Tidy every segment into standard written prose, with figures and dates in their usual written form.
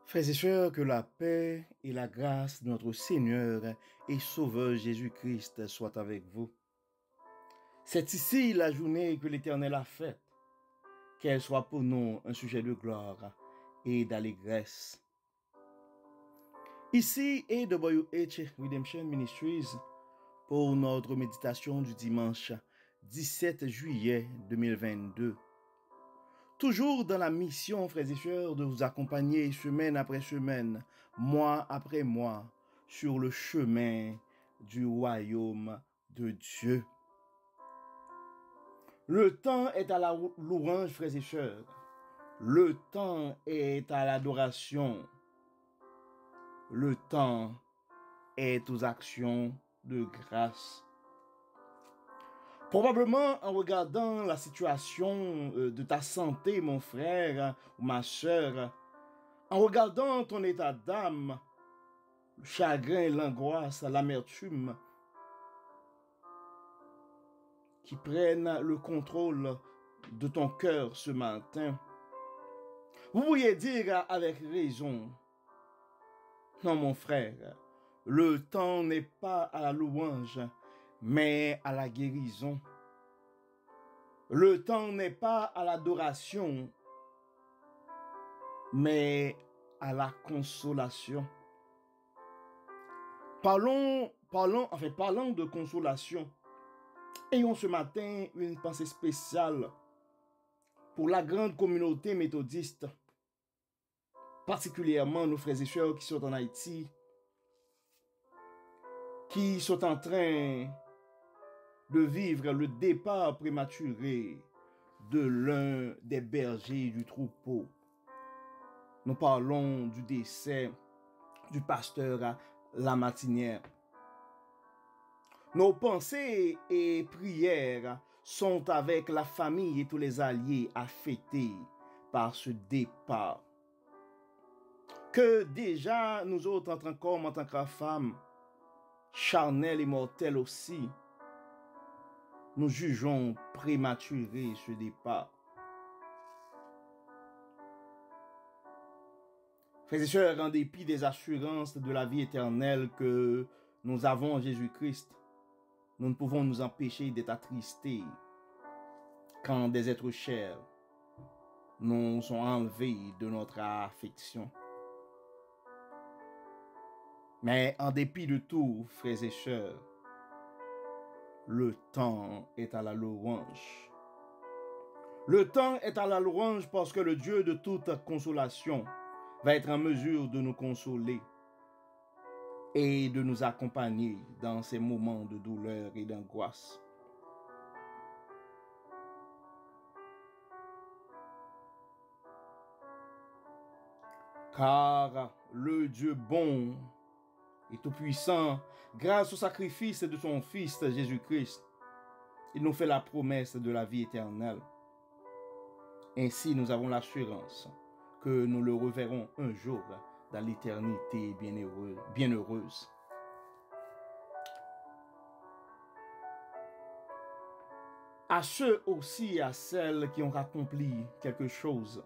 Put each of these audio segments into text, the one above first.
Frères et sœurs, que la paix et la grâce de notre Seigneur et Sauveur Jésus-Christ soient avec vous. C'est ici la journée que l'Éternel a faite, qu'elle soit pour nous un sujet de gloire et d'allégresse. Ici est WH Redemption Ministries pour notre méditation du dimanche 17 juillet 2022. Toujours dans la mission, frères et sœurs, de vous accompagner semaine après semaine, mois après mois, sur le chemin du royaume de Dieu. Le temps est à la louange, frères et sœurs. Le temps est à l'adoration. Le temps est aux actions de grâce. Probablement en regardant la situation de ta santé, mon frère ou ma sœur, en regardant ton état d'âme, le chagrin, l'angoisse, l'amertume, qui prennent le contrôle de ton cœur ce matin, vous pourriez dire avec raison, non mon frère, le temps n'est pas à la louange, mais à la guérison. Le temps n'est pas à l'adoration, mais à la consolation. Parlons de consolation. Ayons ce matin une pensée spéciale pour la grande communauté méthodiste, particulièrement nos frères et sœurs qui sont en Haïti, qui sont en train de vivre le départ prématuré de l'un des bergers du troupeau. Nous parlons du décès du pasteur Lamartinière. Nos pensées et prières sont avec la famille et tous les alliés affectés par ce départ. Que déjà nous autres, en tant qu'hommes, en tant que femmes, charnels et mortels aussi, nous jugeons prématuré ce départ. Frères et sœurs, en dépit des assurances de la vie éternelle que nous avons en Jésus-Christ, nous ne pouvons nous empêcher d'être attristés quand des êtres chers nous sont enlevés de notre affection. Mais en dépit de tout, frères et sœurs, le temps est à la louange. Le temps est à la louange parce que le Dieu de toute consolation va être en mesure de nous consoler et de nous accompagner dans ces moments de douleur et d'angoisse. Car le Dieu bon et tout-puissant, grâce au sacrifice de son Fils Jésus-Christ, il nous fait la promesse de la vie éternelle. Ainsi, nous avons l'assurance que nous le reverrons un jour dans l'éternité bienheureuse. À ceux aussi et à celles qui ont accompli quelque chose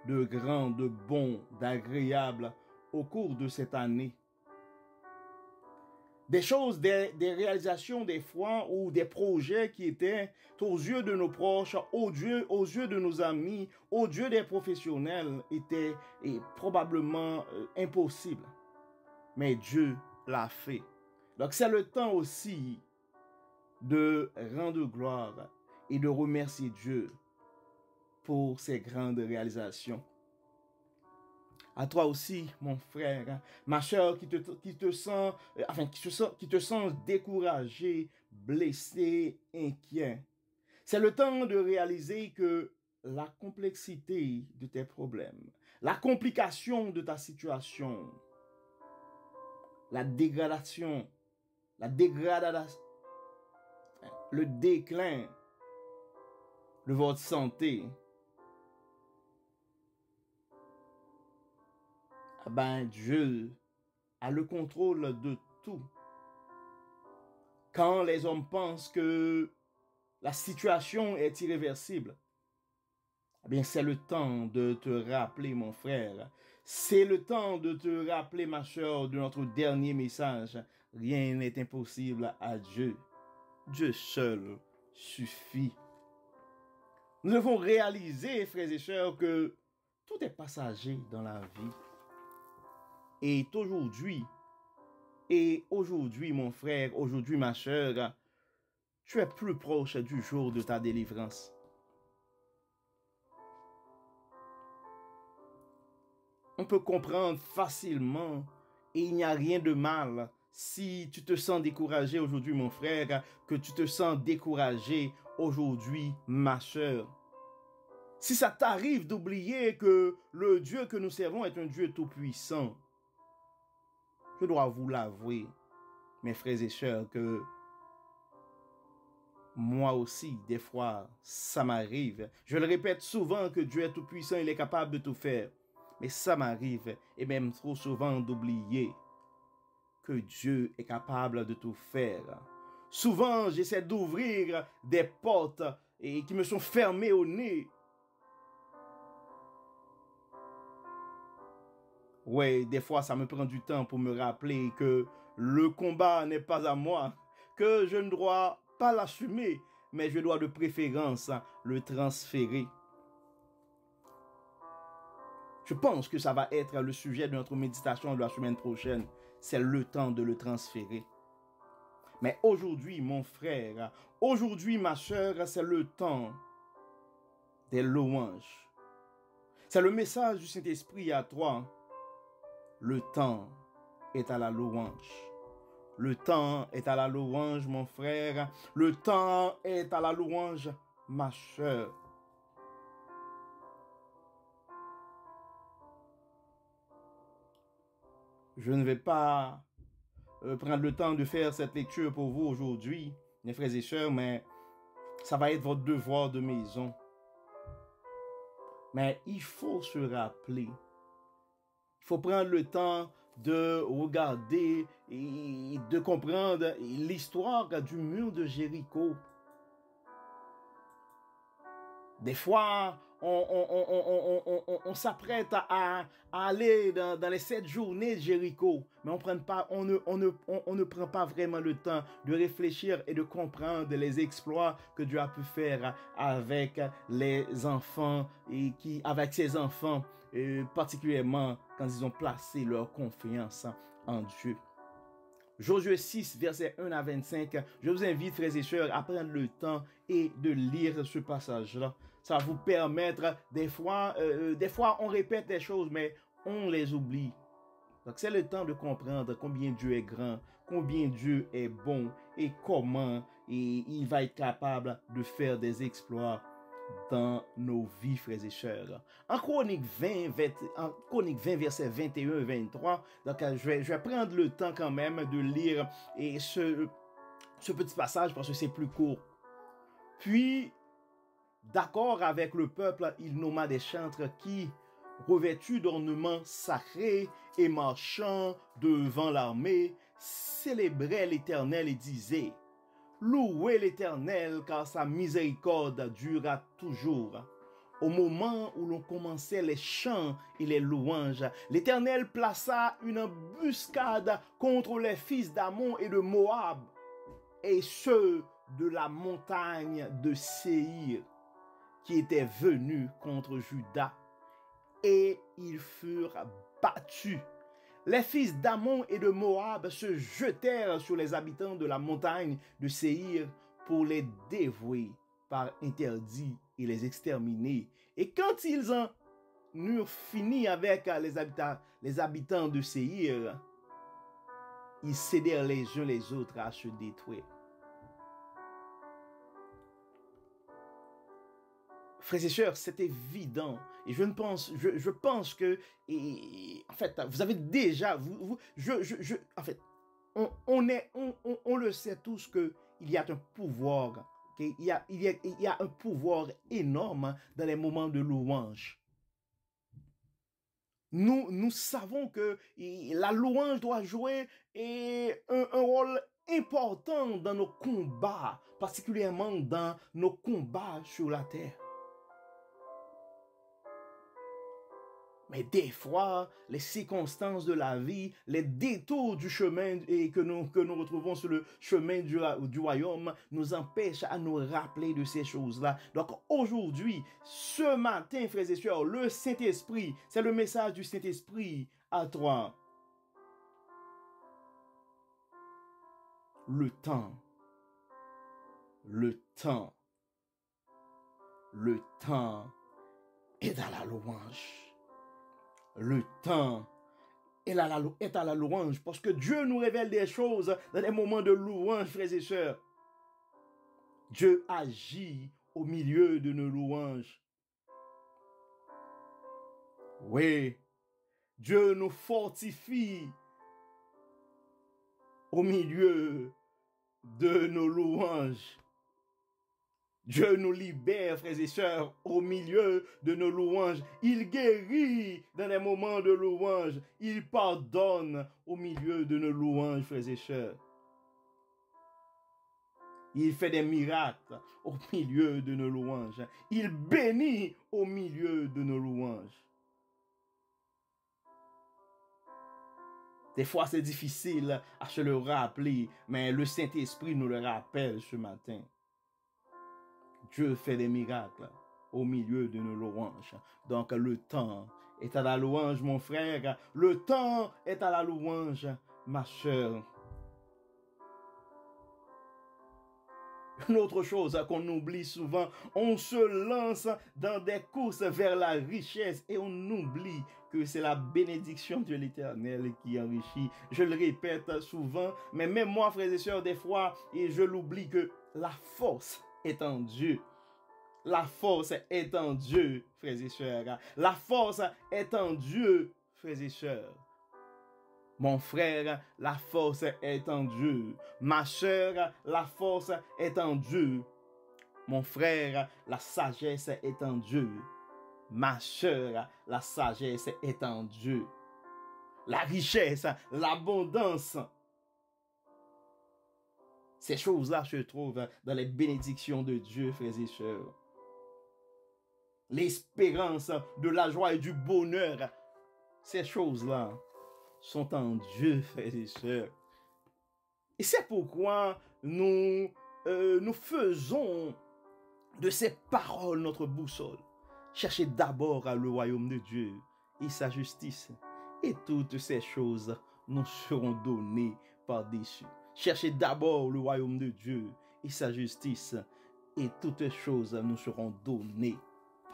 de grand, de bon, d'agréable au cours de cette année, des choses, des réalisations des fois ou des projets qui étaient aux yeux de nos proches, aux yeux de nos amis, aux yeux des professionnels étaient probablement impossibles. Mais Dieu l'a fait. Donc c'est le temps aussi de rendre gloire et de remercier Dieu pour ses grandes réalisations. À toi aussi, mon frère, ma soeur, qui te sent découragé, blessé, inquiet. C'est le temps de réaliser que la complexité de tes problèmes, la complication de ta situation, la dégradation, le déclin de votre santé, Dieu a le contrôle de tout. Quand les hommes pensent que la situation est irréversible, Eh bien, c'est le temps de te rappeler, mon frère. C'est le temps de te rappeler, ma soeur, de notre dernier message. Rien n'est impossible à Dieu. Dieu seul suffit. Nous devons réaliser, frères et sœurs, que tout est passager dans la vie. Et aujourd'hui, mon frère, aujourd'hui, ma soeur, tu es plus proche du jour de ta délivrance. On peut comprendre facilement et il n'y a rien de mal si tu te sens découragé aujourd'hui, mon frère, que tu te sens découragé aujourd'hui, ma soeur. Si ça t'arrive d'oublier que le Dieu que nous servons est un Dieu tout-puissant, je dois vous l'avouer, mes frères et sœurs, que moi aussi, des fois, ça m'arrive. Je le répète souvent que Dieu est tout-puissant, il est capable de tout faire. Mais ça m'arrive, et même trop souvent, d'oublier que Dieu est capable de tout faire. Souvent, j'essaie d'ouvrir des portes et qui me sont fermées au nez. Ouais, des fois, ça me prend du temps pour me rappeler que le combat n'est pas à moi, que je ne dois pas l'assumer, mais je dois de préférence le transférer. Je pense que ça va être le sujet de notre méditation de la semaine prochaine. C'est le temps de le transférer. Mais aujourd'hui, mon frère, aujourd'hui, ma soeur, c'est le temps des louanges. C'est le message du Saint-Esprit à toi. Le temps est à la louange. Le temps est à la louange, mon frère. Le temps est à la louange, ma soeur. Je ne vais pas prendre le temps de faire cette lecture pour vous aujourd'hui, mes frères et sœurs, mais ça va être votre devoir de maison. Mais il faut se rappeler, il faut prendre le temps de regarder et de comprendre l'histoire du mur de Jéricho. Des fois, on s'apprête à aller dans les 7 journées de Jéricho, mais on ne prend pas vraiment le temps de réfléchir et de comprendre les exploits que Dieu a pu faire avec les enfants avec ses enfants, particulièrement quand ils ont placé leur confiance en Dieu. Josué 6, versets 1 à 25. Je vous invite, frères et sœurs, à prendre le temps et de lire ce passage-là. Ça va vous permettre, des fois, on répète des choses, mais on les oublie. Donc, c'est le temps de comprendre combien Dieu est grand, combien Dieu est bon et comment il va être capable de faire des exploits dans nos vies, frères et sœurs. En Chronique 20, versets 21 et 23, donc je vais prendre le temps quand même de lire ce petit passage parce que c'est plus court. Puis, d'accord avec le peuple, il nomma des chantres qui, revêtus d'ornements sacrés et marchant devant l'armée, célébraient l'Éternel et disaient: louez l'Éternel, car sa miséricorde durera toujours. Au moment où l'on commençait les chants et les louanges, l'Éternel plaça une embuscade contre les fils d'Ammon et de Moab, et ceux de la montagne de Séhir, qui étaient venus contre Juda, et ils furent battus. Les fils d'Ammon et de Moab se jetèrent sur les habitants de la montagne de Séhir pour les dévouer par interdit et les exterminer. Et quand ils en eurent fini avec les habitants de Séhir, ils cédèrent les uns les autres à se détruire. Frères et sœurs, c'est évident. Et je pense que, en fait, vous avez déjà, en fait, on le sait tous que il y a un pouvoir, okay? Il y a un pouvoir énorme dans les moments de louange. Nous savons que la louange doit jouer un rôle important dans nos combats, particulièrement dans nos combats sur la terre. Mais des fois, les circonstances de la vie, les détours du chemin et que nous retrouvons sur le chemin du royaume nous empêchent à nous rappeler de ces choses-là. Donc aujourd'hui, ce matin, frères et sœurs, le Saint-Esprit, c'est le message du Saint-Esprit à toi. Le temps est à la louange. Le temps est à la louange parce que Dieu nous révèle des choses dans des moments de louange, frères et sœurs. Dieu agit au milieu de nos louanges. Oui, Dieu nous fortifie au milieu de nos louanges. Dieu nous libère, frères et sœurs, au milieu de nos louanges. Il guérit dans les moments de louange. Il pardonne au milieu de nos louanges, frères et sœurs. Il fait des miracles au milieu de nos louanges. Il bénit au milieu de nos louanges. Des fois, c'est difficile à se le rappeler, mais le Saint-Esprit nous le rappelle ce matin. Dieu fait des miracles au milieu de nos louanges. Donc le temps est à la louange, mon frère. Le temps est à la louange, ma sœur. Une autre chose qu'on oublie souvent, on se lance dans des courses vers la richesse et on oublie que c'est la bénédiction de l'Éternel qui enrichit. Je le répète souvent, mais même moi, frères et sœurs, des fois, et je l'oublie que la force est en Dieu. La force est en Dieu, frères et sœurs. La force est en Dieu, frères et sœurs. Mon frère, la force est en Dieu. Ma sœur, la force est en Dieu. Mon frère, la sagesse est en Dieu. Ma sœur, la sagesse est en Dieu. La richesse, l'abondance. Ces choses-là se trouvent dans les bénédictions de Dieu, frères et sœurs. L'espérance de la joie et du bonheur, ces choses-là sont en Dieu, frères et sœurs. Et c'est pourquoi nous faisons de ces paroles notre boussole. Cherchez d'abord le royaume de Dieu et sa justice. Et toutes ces choses nous seront données par-dessus. Cherchez d'abord le royaume de Dieu et sa justice. Et toutes choses nous seront données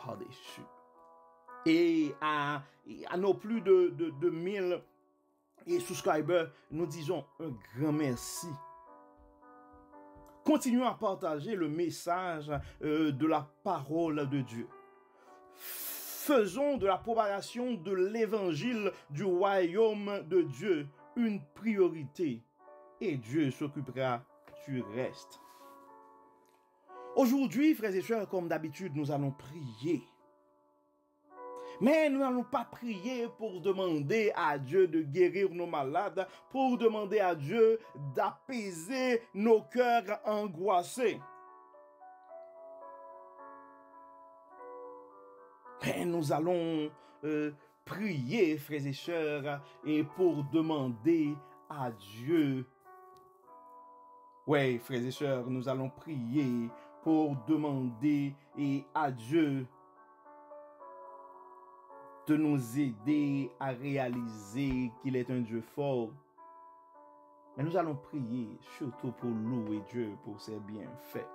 par-dessus. Et à nos plus de 1000 subscribers, nous disons un grand merci. Continuons à partager le message de la parole de Dieu. Faisons de la propagation de l'évangile du royaume de Dieu une priorité et Dieu s'occupera du reste. Aujourd'hui, frères et sœurs, comme d'habitude, nous allons prier. Mais nous n'allons pas prier pour demander à Dieu de guérir nos malades, pour demander à Dieu d'apaiser nos cœurs angoissés. Mais nous allons prier, frères et sœurs, et pour demander à Dieu. Oui, frères et sœurs, nous allons prier pour demander à Dieu de nous aider à réaliser qu'il est un Dieu fort. Mais nous allons prier surtout pour louer Dieu pour ses bienfaits.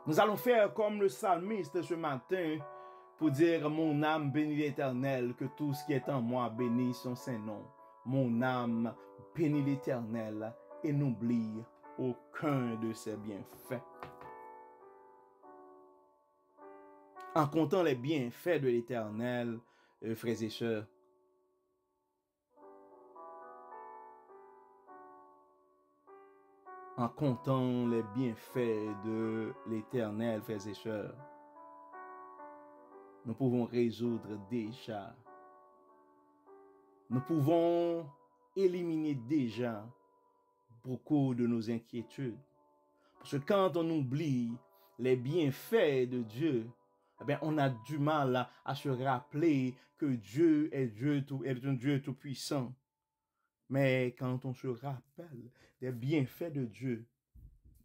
Nous allons faire comme le psalmiste ce matin pour dire: mon âme bénit l'Éternel, que tout ce qui est en moi bénisse son Saint-Nom. Mon âme bénit l'Éternel et n'oublie aucun de ses bienfaits. En comptant les bienfaits de l'Éternel, frères et sœurs, en comptant les bienfaits de l'Éternel, frères et sœurs, nous pouvons résoudre déjà. Nous pouvons éliminer déjà beaucoup de nos inquiétudes. Parce que quand on oublie les bienfaits de Dieu, eh bien, on a du mal à se rappeler que Dieu est est un Dieu tout-puissant. Mais quand on se rappelle des bienfaits de Dieu,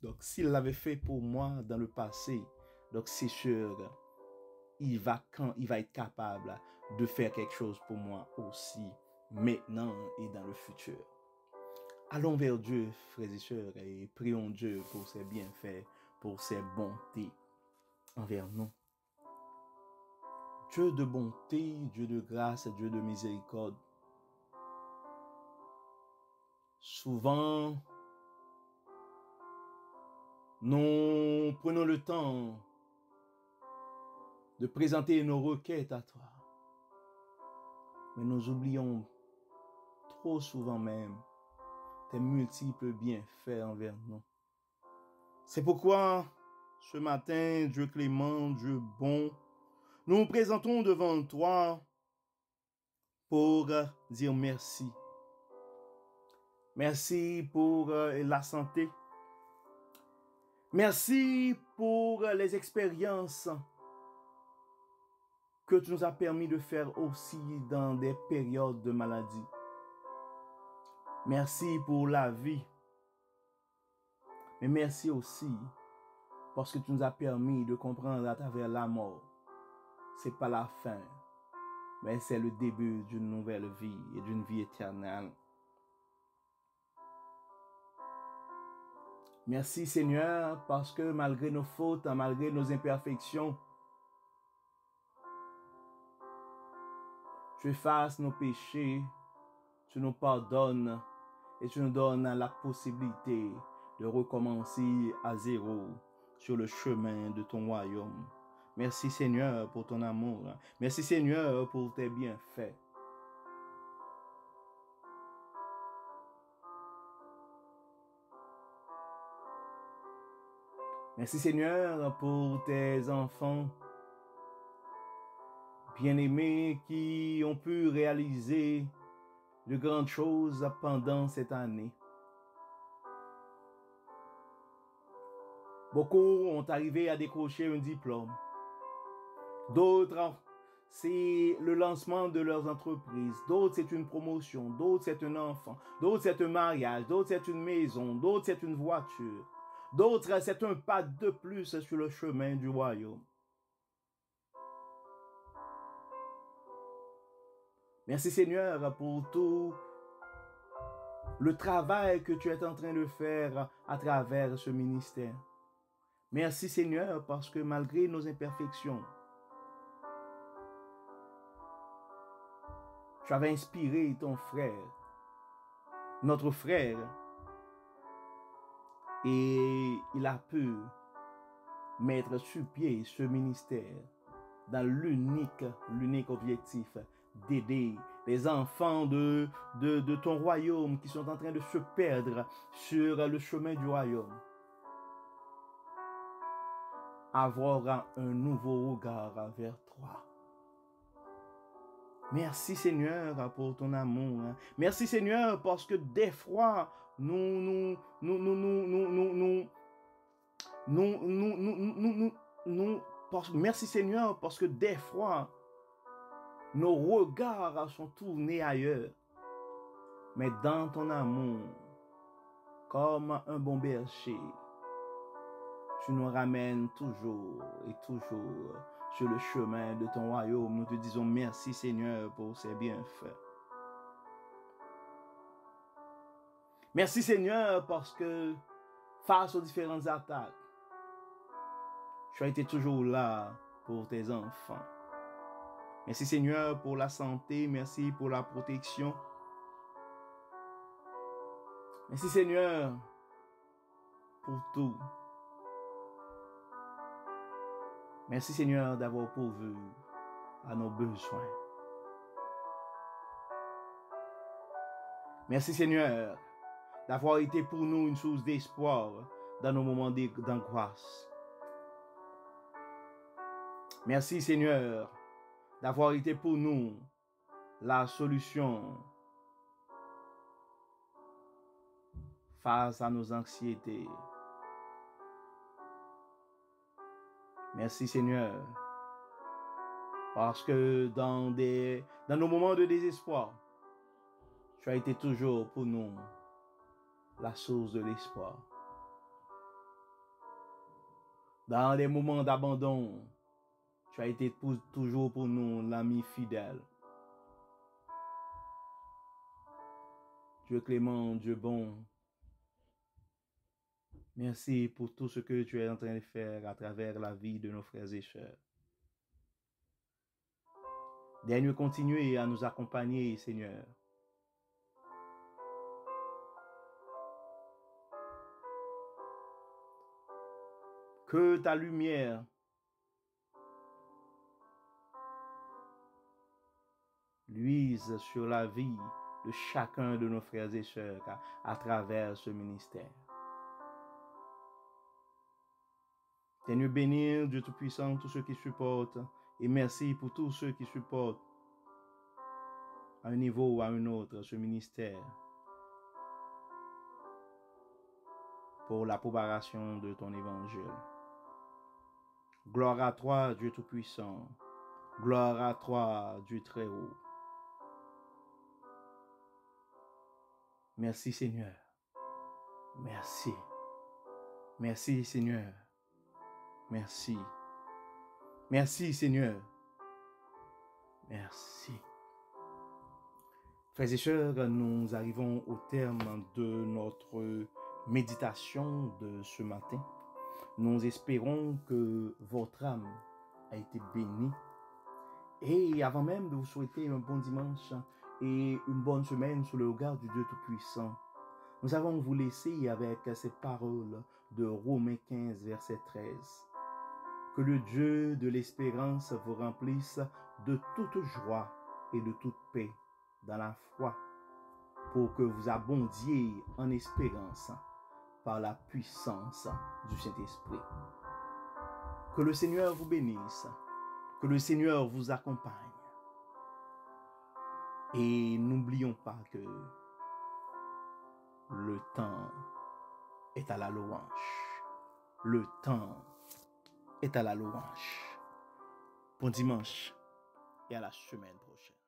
donc s'il l'avait fait pour moi dans le passé, donc c'est sûr, il va être capable de faire quelque chose pour moi aussi, maintenant et dans le futur. Allons vers Dieu, frères et sœurs, et prions Dieu pour ses bienfaits, pour ses bontés envers nous. Dieu de bonté, Dieu de grâce, Dieu de miséricorde. Souvent, nous prenons le temps de présenter nos requêtes à toi. Mais nous oublions trop souvent même tes multiples bienfaits envers nous. C'est pourquoi, ce matin, Dieu clément, Dieu bon, nous nous présentons devant toi pour dire merci. Merci pour la santé. Merci pour les expériences que tu nous as permis de faire aussi dans des périodes de maladie. Merci pour la vie. Mais merci aussi parce que tu nous as permis de comprendre à travers la mort. C'est pas la fin, mais c'est le début d'une nouvelle vie et d'une vie éternelle. Merci Seigneur parce que malgré nos fautes, malgré nos imperfections, tu effaces nos péchés, tu nous pardonnes et tu nous donnes la possibilité de recommencer à zéro sur le chemin de ton royaume. Merci Seigneur pour ton amour. Merci Seigneur pour tes bienfaits. Merci Seigneur pour tes enfants bien-aimés qui ont pu réaliser de grandes choses pendant cette année. Beaucoup ont arrivé à décrocher un diplôme. D'autres, c'est le lancement de leurs entreprises. D'autres, c'est une promotion. D'autres, c'est un enfant. D'autres, c'est un mariage. D'autres, c'est une maison. D'autres, c'est une voiture. D'autres, c'est un pas de plus sur le chemin du royaume. Merci Seigneur pour tout le travail que tu es en train de faire à travers ce ministère. Merci Seigneur parce que malgré nos imperfections, tu avais inspiré ton frère, notre frère, et il a pu mettre sur pied ce ministère dans l'unique objectif d'aider les enfants de ton royaume qui sont en train de se perdre sur le chemin du royaume. Avoir un nouveau regard vers toi. Merci Seigneur pour ton amour. Merci Seigneur parce que des fois, merci Seigneur parce que des fois, nos regards sont tournés ailleurs. Mais dans ton amour, comme un bon berger, tu nous ramènes toujours et toujours sur le chemin de ton royaume. Nous te disons merci Seigneur pour ces bienfaits. Merci Seigneur parce que face aux différentes attaques, tu as été toujours là pour tes enfants. Merci Seigneur pour la santé, merci pour la protection. Merci Seigneur pour tout. Merci Seigneur d'avoir pourvu à nos besoins. Merci Seigneur d'avoir été pour nous une source d'espoir dans nos moments d'angoisse. Merci Seigneur d'avoir été pour nous la solution face à nos anxiétés. Merci Seigneur Parce que dans nos moments de désespoir, tu as été toujours pour nous la source de l'espoir. Dans les moments d'abandon, tu as été toujours pour nous l'ami fidèle. Dieu clément, Dieu bon, merci pour tout ce que tu es en train de faire à travers la vie de nos frères et sœurs. Daigne continuer à nous accompagner, Seigneur. Que ta lumière luise sur la vie de chacun de nos frères et sœurs à travers ce ministère. Daigne bénir, Dieu Tout-Puissant, tous ceux qui supportent, et merci pour tous ceux qui supportent à un niveau ou à un autre ce ministère pour la propagation de ton évangile. Gloire à toi, Dieu Tout-Puissant. Gloire à toi, Dieu Très-Haut. Merci, Seigneur. Merci. Merci, Seigneur. Merci. Merci, Seigneur. Merci. Frères et sœurs, nous arrivons au terme de notre méditation de ce matin. Nous espérons que votre âme a été bénie. Et avant même de vous souhaiter un bon dimanche et une bonne semaine sous le regard du Dieu Tout-Puissant, nous allons vous laisser avec ces paroles de Romains 15, verset 13. Que le Dieu de l'espérance vous remplisse de toute joie et de toute paix dans la foi, pour que vous abondiez en espérance par la puissance du Saint-Esprit. Que le Seigneur vous bénisse, que le Seigneur vous accompagne. Et n'oublions pas que le temps est à la louange. Le temps est à la louange. Bon dimanche et à la semaine prochaine.